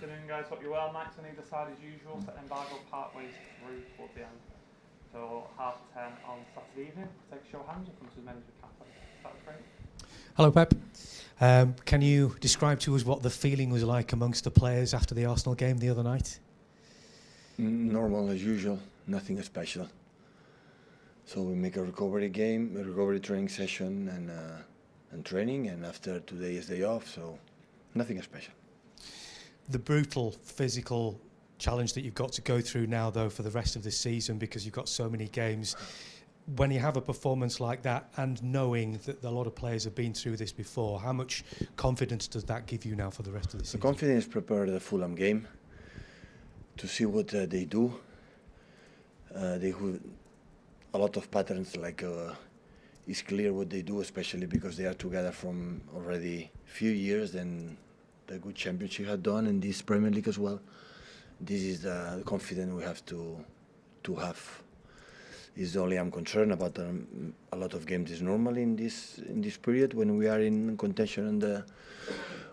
afternoon, guys. Hope you're well. Nights on either side as usual. Set embargo part ways through towards the end. So 10:30 on Saturday evening. Take a show of hands. We'll come to as many as we can. That was great. Hello, Pep. Can you describe to us what the feeling was like amongst the players after the Arsenal game the other night? Normal as usual. Nothing special. So we make a recovery game, a recovery training session, and training. And after today is day off. So nothing special. The brutal physical challenge that you've got to go through now, though, for the rest of this season, because you've got so many games. When you have a performance like that, and knowing that a lot of players have been through this before, how much confidence does that give you now for the rest of the season? The confidence prepare the Fulham game to see what they do. They have a lot of patterns, like it's clear what they do, especially because they are together from already few years, and the good championship had done in this Premier League as well. This is the confidence we have to have. Is only I'm concerned about a lot of games is normally in this period when we are in contention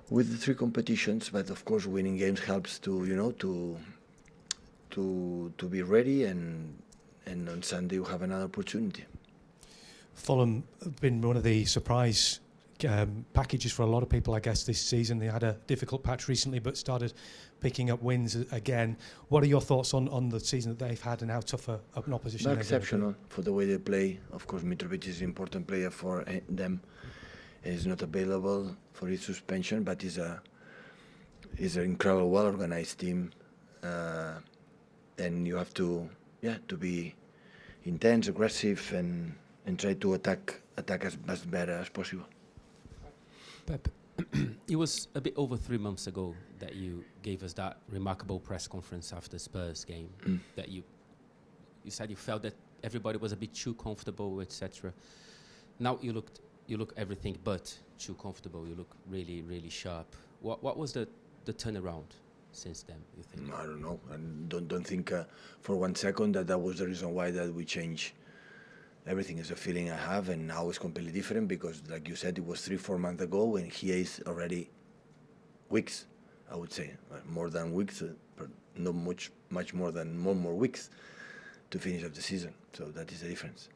with the three competitions. But of course, winning games helps to be ready, and on Sunday we have another opportunity. Fulham have been one of the surprise packages for a lot of people, I guess, this season. They had a difficult patch recently, but started picking up wins again. What are your thoughts on the season that they've had and how tough an opposition They're they're exceptional for the way they play. Of course, Mitrovic is an important player for them. He's not available for his suspension, but he's an incredible, well-organized team. And you have to be intense, aggressive, and try to attack as better as possible. Pep, it was a bit over 3 months ago that you gave us that remarkable press conference after Spurs game. That you said you felt that everybody was a bit too comfortable, etc. Now you look everything but too comfortable. You look really, really sharp. What was the turnaround since then, you think? I don't know. I don't think for 1 second that was the reason why that we changed. Everything is a feeling I have, and now it's completely different because, like you said, it was 3-4 months ago, and here is already weeks, I would say, more than weeks, not much more than more weeks to finish up the season. So that is the difference.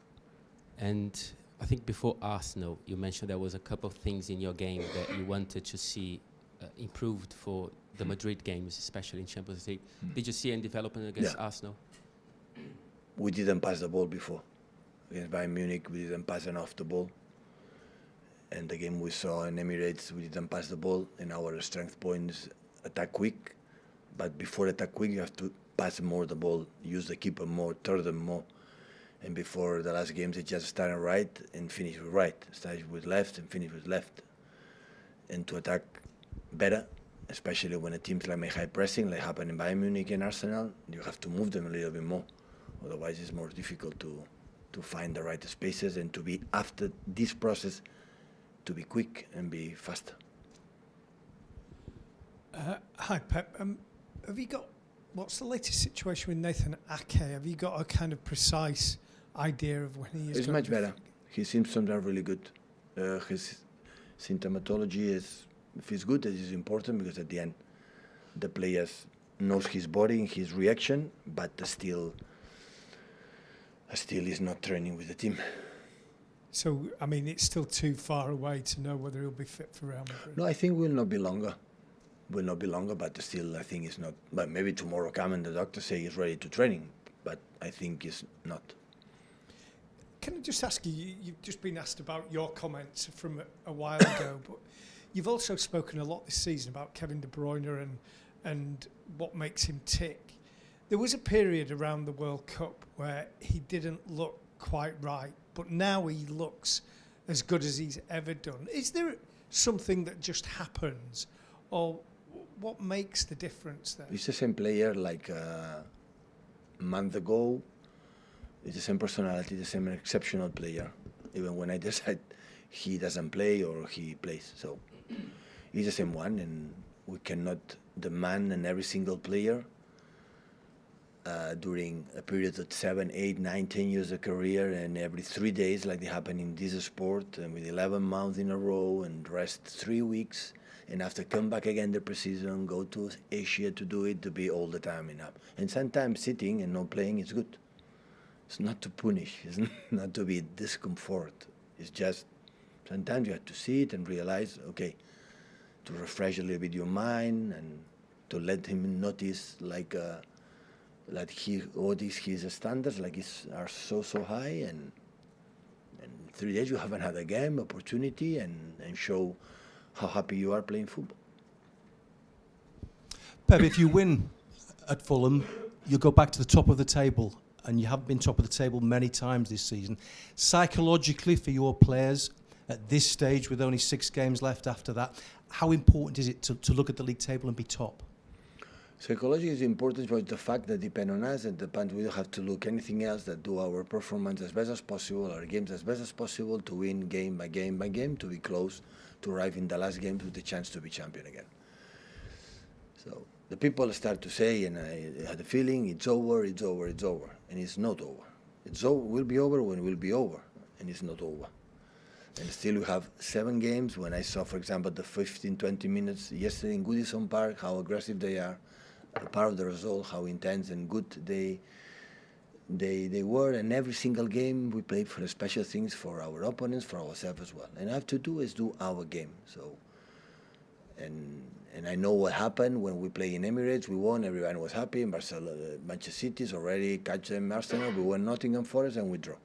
And I think before Arsenal, you mentioned there was a couple of things in your game that you wanted to see improved for the Madrid games, especially in Champions League. Did you see any development against Arsenal? We didn't pass the ball before. Against Bayern Munich, we didn't pass enough the ball. And the game we saw in Emirates, we didn't pass the ball. And our strength point is attack quick. But before attack quick, you have to pass more the ball, use the keeper more, turn them more. And before the last games, they just started right and finished with right. Started with left and finished with left. And to attack better, especially when a teams like make high pressing, like happened in Bayern Munich and Arsenal, you have to move them a little bit more. Otherwise, it's more difficult to find the right spaces and to be, after this process, to be quick and be faster. Hi, Pep. What's the latest situation with Nathan Ake? Have you got a kind of precise idea of when he is? It's much better. His symptoms are really good. His symptomatology if it's good, it is important because at the end, the players knows his body and his reaction, but still is not training with the team. So, I mean, it's still too far away to know whether he'll be fit for Real Madrid. No, I think will not be longer. Will not be longer, but still, I think it's not. But maybe tomorrow come and the doctor say he's ready to training, but I think it's not. Can I just ask you, you've just been asked about your comments from a while ago, but you've also spoken a lot this season about Kevin De Bruyne and what makes him tick. There was a period around the World Cup where he didn't look quite right, but now he looks as good as he's ever done. Is there something that just happens, or what makes the difference there? He's the same player like a month ago. It's the same personality, the same exceptional player. Even when I decide he doesn't play or he plays. So he's the same one, and we cannot demand in every single player during a period of 7, 8, 9, 10 years of career, and every 3 days, like they happen in this sport, and with 11 months in a row, and rest 3 weeks, and after come back again the preseason, go to Asia to do it, to be all the time enough. And sometimes sitting and not playing is good. It's not to punish, it's not to be discomfort. It's just sometimes you have to sit and realize, okay, to refresh a little bit your mind and to let him notice like what is his standards, like are so high, and 3 days you haven't had a game opportunity and show how happy you are playing football. Pep, if you win at Fulham, you go back to the top of the table, and you have been top of the table many times this season. Psychologically, for your players at this stage, with only 6 games left after that, how important is it to look at the league table and be top? Psychology is important for the fact that depend on us, and we don't have to look anything else that do our performance as best as possible, our games as best as possible, to win game by game by game, to be close, to arrive in the last game with the chance to be champion again. So the people start to say, and I had a feeling, it's over, it's over, it's over, and it's not over. It's over, will be over when it will be over, and it's not over. And still we have 7 games. When I saw, for example, the 15, 20 minutes yesterday in Goodison Park, how aggressive they are, part of the result, how intense and good they were, and every single game we played for special things for our opponents, for ourselves as well. And I have to do is do our game. So, and I know what happened when we play in Emirates. We won, everyone was happy. In Barcelona, Manchester City's already catch them, Arsenal. We won Nottingham Forest and we draw.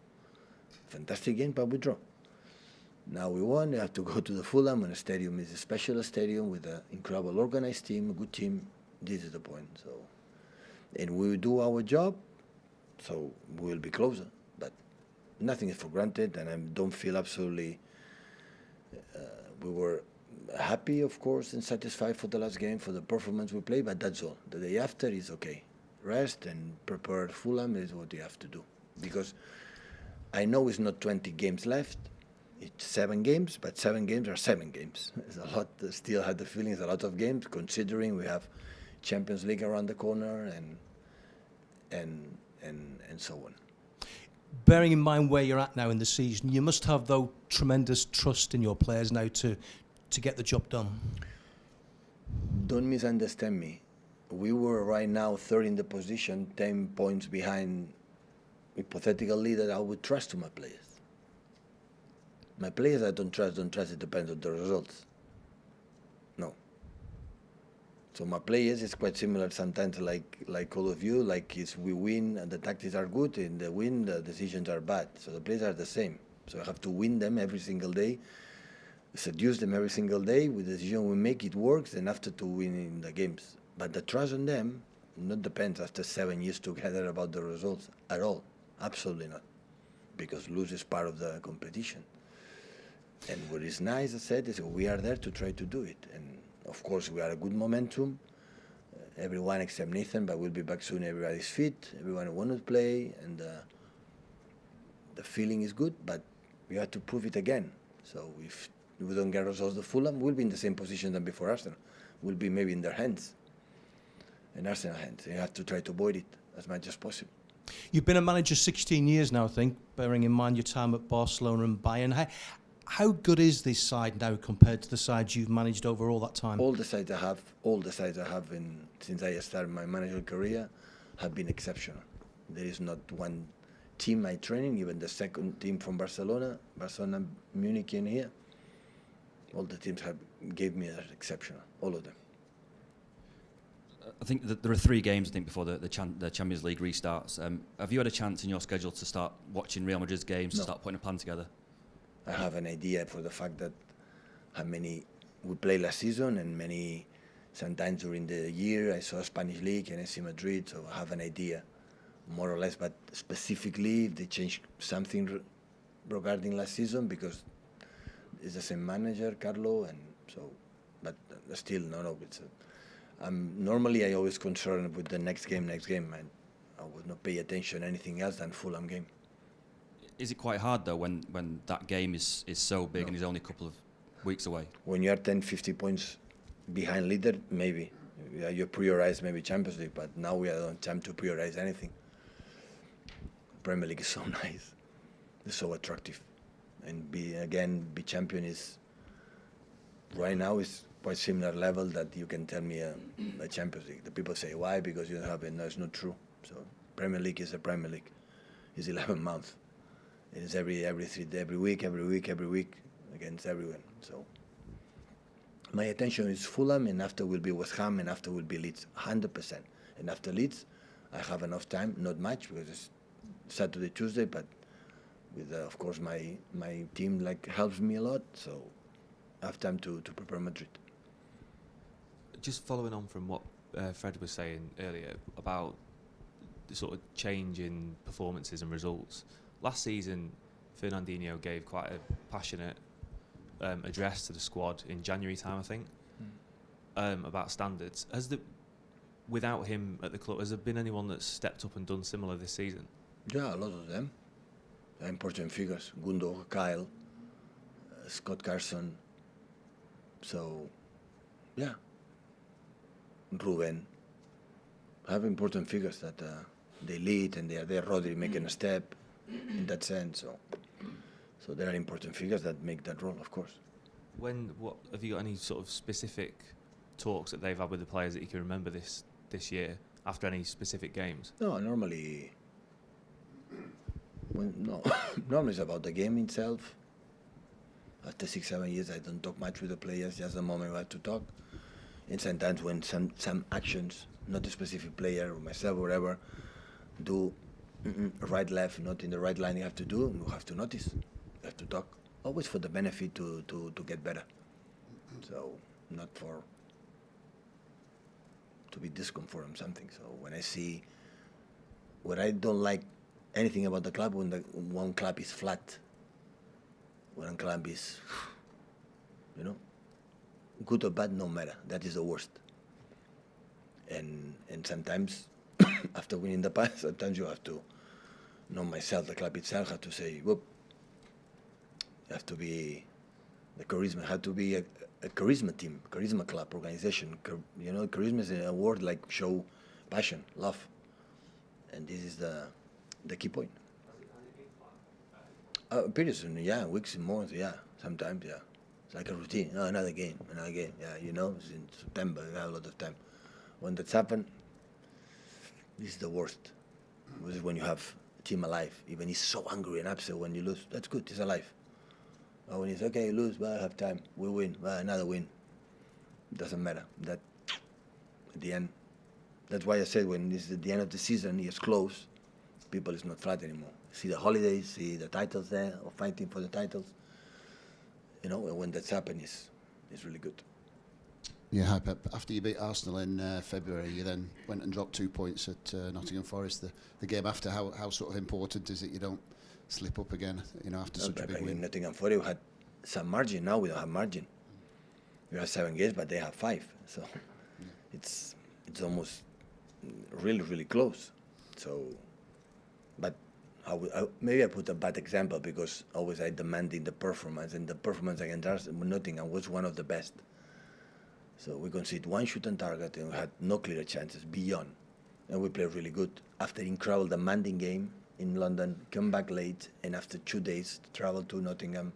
Fantastic game, but we draw. Now we won. We have to go to the Fulham, and the stadium is a special stadium with an incredible organized team, a good team. This is the point. So, and we will do our job, so we will be closer. But nothing is for granted, and I don't feel absolutely. We were happy, of course, and satisfied for the last game, for the performance we played, but that's all. The day after is okay. Rest and prepare Fulham is what you have to do. Because I know it's not 20 games left. It's 7 games, but 7 games are 7 games. It's a lot. Still had the feeling it's a lot of games, considering we have Champions League around the corner and so on. Bearing in mind where you're at now in the season, you must have, though, tremendous trust in your players now to get the job done. Don't misunderstand me. We were right now third in the position, 10 points behind hypothetical leader. I would trust to my players. My players I don't trust. It depends on the results. No. So my players is quite similar sometimes like all of you, like is we win and the tactics are good, and the win the decisions are bad. So the players are the same. So I have to win them every single day, seduce them every single day. With the decision we make, it works, and after to win in the games. But the trust on them not depends after 7 years together about the results at all. Absolutely not. Because lose is part of the competition. And what is nice, I said, is we are there to try to do it. And of course, we are a good momentum. Everyone except Nathan, but we'll be back soon. Everybody's fit. Everyone wants to play, and the feeling is good. But we have to prove it again. So if we don't get results to Fulham, we'll be in the same position than before Arsenal. We'll be maybe in their hands, in Arsenal hands. You have to try to avoid it as much as possible. You've been a manager 16 years now, I think, bearing in mind your time at Barcelona and Bayern. How good is this side now compared to the sides you've managed over all that time? All the sides I have since I started my managerial career have been exceptional. There is not one team I training, even the second team from Barcelona, Munich and here. All the teams gave me as exceptional, all of them. I think that there are 3 games, I think, before the Champions League restarts. Have you had a chance in your schedule to start watching Real Madrid's games, to start putting a plan together? I have an idea for the fact that how many we played last season, and many sometimes during the year I saw Spanish League and AC Madrid, so I have an idea more or less, but specifically if they change something regarding last season, because it's the same manager, Carlo, and so, but still, no, it's normally I always concerned with the next game. I would not pay attention to anything else than Fulham game. Is it quite hard, though, when that game is so big and is only a couple of weeks away? When you are 10, 50 points behind leader, maybe. Yeah, you prioritize maybe Champions League, but now we don't have time to prioritize anything. Premier League is so nice, it's so attractive, and be champion is right now is quite similar level that you can tell me a Champions League. The people say why, because you don't have it. No, it's not true. So Premier League is a Premier League. It's 11 months. It is every week against everyone. So my attention is Fulham, and after will be West Ham, and after will be Leeds, 100%. And after Leeds, I have enough time, not much because it's Saturday, Tuesday, but with of course my team helps me a lot. So I have time to prepare Madrid. Just following on from what Fred was saying earlier about the sort of change in performances and results. Last season, Fernandinho gave quite a passionate address to the squad in January time, I think, about standards. Without him at the club, has there been anyone that's stepped up and done similar this season? Yeah, a lot of them. They're important figures. Gundo, Kyle, Scott Carson. So, yeah. Ruben. I have important figures that they lead and they are there. Rodri making a step in that sense. So there are important figures that make that role, of course. What have you got any sort of specific talks that they've had with the players that you can remember this year after any specific games? No, normally it's about the game itself. After 6-7 years, I don't talk much with the players. Just the moment we have to talk. And sometimes when some actions, not a specific player or myself or whatever, do right, left, not in the right line, you have to do, you have to notice. You have to talk. Always for the benefit to get better. So not to be discomfort on something. So when I see what I don't like anything about the club, when one club is flat, one club is, good or bad, no matter. That is the worst. And sometimes, after winning the past, sometimes you have to, myself, the club itself, have to say, whoop, you have to be, the charisma, have to be a charisma team, charisma club, organization. Charisma is a word like show passion, love. And this is the key point. Periods, weeks and months, sometimes, It's like a routine. Another game, yeah, it's in September, you have a lot of time. When that's happened, this is the worst. This is when you have a team alive. Even he's so angry and upset when you lose, that's good, he's alive. But when he's okay, you lose, well, I have time, we win, well, another win. It doesn't matter. That, at the end, that's why I said when it's at the end of the season, it's close, people is not flat anymore. See the holidays, see the titles there, or fighting for the titles. When that's happened, it's really good. Yeah, hi Pep. After you beat Arsenal in February, you then went and dropped 2 points at Nottingham Forest. The game after, how sort of important is it you don't slip up again, after such a big win? Nottingham Forest, we had some margin. Now we don't have margin. We have 7 games, but they have 5. So it's almost really, really close. So, but maybe I put a bad example because always I demanding the performance, and the performance against Nottingham was one of the best. So we conceded 1 shot on target and we had no clear chances beyond. And we played really good. After incredible demanding game in London, come back late, and after 2 days travel to Nottingham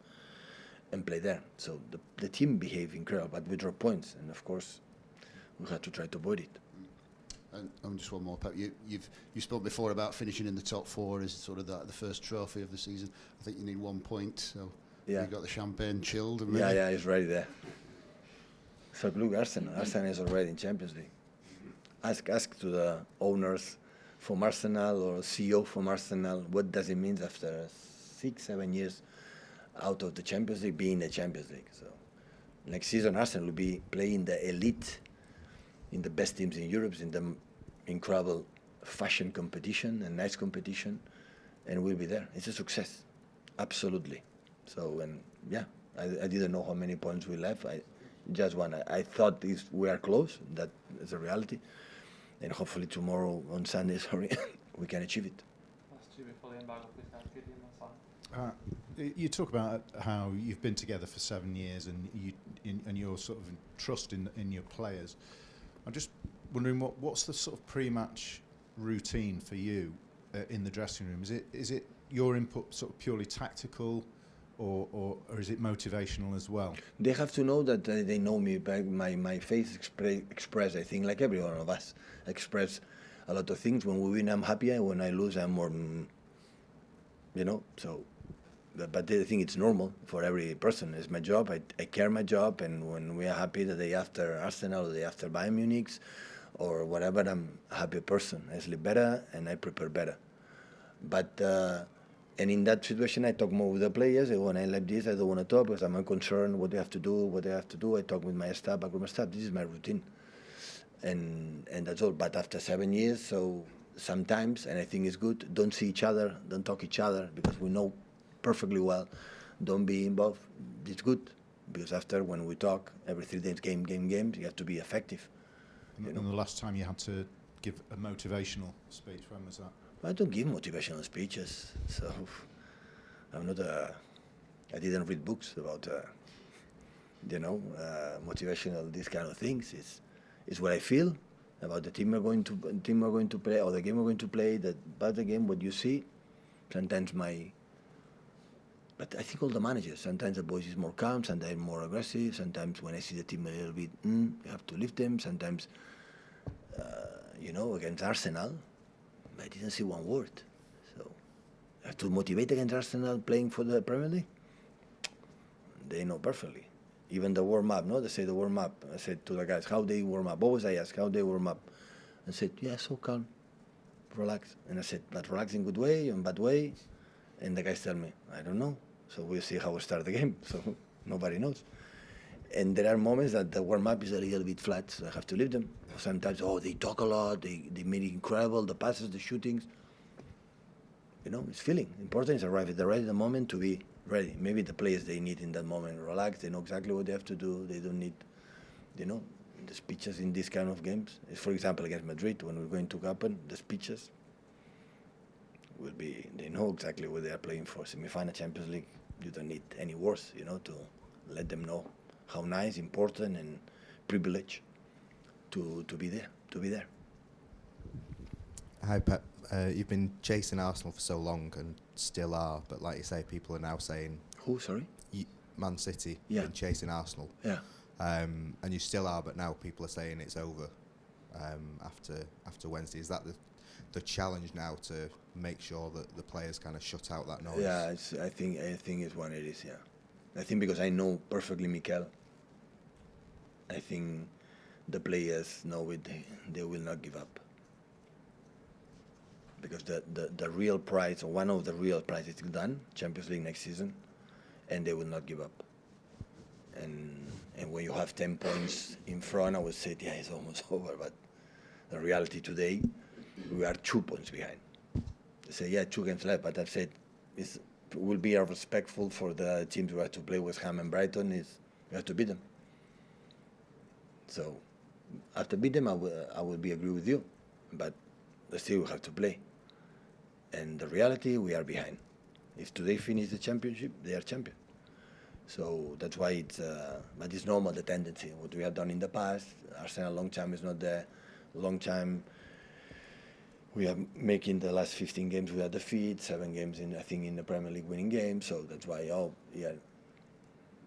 and play there. So the team behaved incredible, but we dropped points, and of course we had to try to avoid it. And just one more, Pep. You spoke before about finishing in the top 4 as sort of the first trophy of the season. I think you need 1 point, so you got the champagne chilled. And yeah, it's ready there. So look, Arsenal is already in Champions League. Ask to the owners from Arsenal or CEO from Arsenal, what does it mean after 6-7 years out of the Champions League being in the Champions League? So next season Arsenal will be playing the elite, in the best teams in Europe, in the incredible fashion competition and nice competition, and we'll be there. It's a success, absolutely. So, and I didn't know how many points we left. I just won. I thought we are close. That is a reality, and hopefully tomorrow on Sunday, we can achieve it. You talk about how you've been together for 7 years, and your sort of trust in your players. I'm just wondering what's the sort of pre-match routine for you in the dressing room? Is it your input sort of purely tactical, or is it motivational as well? They have to know that they know me by my face express. I think like every one of us express a lot of things. When we win, I'm happier. When I lose, I'm more, So, but I think it's normal for every person. It's my job. I care my job, and when we are happy the day after Arsenal, or the day after Bayern Munich, or whatever, I'm a happy person. I sleep better and I prepare better. But and in that situation, I talk more with the players. When I like this, I don't want to talk because I'm concerned what they have to do. I talk with my staff, backroom staff. This is my routine, and that's all. But after 7 years, so sometimes, and I think it's good, don't see each other, don't talk each other, because we know perfectly well, don't be involved. It's good, because after, when we talk, every 3 days, games, you have to be effective. And the last time you had to give a motivational speech, when was that? I don't give motivational speeches, so I'm not I didn't read books about, motivational, these kind of things. It's what I feel about the team we're going to play, or the game we're going to play. About the game, what you see, sometimes but I think all the managers, sometimes the boys is more calm, sometimes more aggressive, sometimes when I see the team a little bit, you have to lift them, sometimes, against Arsenal, I didn't see one word. So I have to motivate against Arsenal playing for the Premier League. They know perfectly. Even the warm-up, they say the warm-up. I said to the guys, how they warm up? Always I ask, how they warm up? I said, yeah, so calm, relax. And I said, but relax in good way, in bad way? And the guys tell me, I don't know. So we'll see how we start the game. So nobody knows. And there are moments that the warm-up is a little bit flat, so I have to leave them. Sometimes, they talk a lot, they make it incredible, the passes, the shootings. It's feeling. Important is arrive at the right moment to be ready. Maybe the players they need in that moment relax, they know exactly what they have to do, they don't need, the speeches in these kind of games. For example, against Madrid, when we're going to happen, the speeches will be, they know exactly what they are playing for. Semi-final Champions League, you don't need any words, to let them know how nice, important, and privileged to be there. Hi Pep, you've been chasing Arsenal for so long and still are, but like you say, people are now saying... Who, sorry? Man City, yeah. Been chasing Arsenal. Yeah. And you still are, but now people are saying it's over after Wednesday. Is that the challenge now, to make sure that the players kind of shut out that noise? Yeah, I think it's what it is, yeah. I think because I know perfectly Mikel, I think the players know it, they will not give up. Because the real prize, or one of the real prizes is done, Champions League next season, and they will not give up. And when you have 10 points in front, I would say, yeah, it's almost over. But the reality today, we are 2 points behind. They say, yeah, 2 games left, but I've said it will be respectful for the teams who have to play West Ham and Brighton. We have to beat them. So after beat them, I will be agree with you, but still we have to play. And the reality, we are behind. If today finish the championship, they are champion. So that's why but it's normal, the tendency, what we have done in the past. Arsenal long time is not there. Long time we are making the last 15 games without defeat, 7 games I think in the Premier League winning games. So that's why,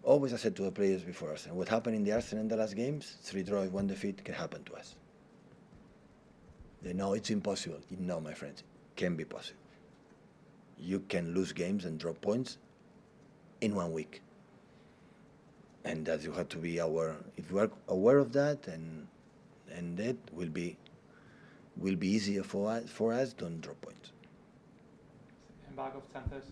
always I said to the players before Arsenal, what happened in the Arsenal in the last games, 3 draws, 1 defeat, can happen to us. They know it's impossible. No, my friends, it can be possible. You can lose games and drop points in 1 week. And that you have to be if you are aware of that, and that will be easier for us, don't drop points. Embargo for 10 days.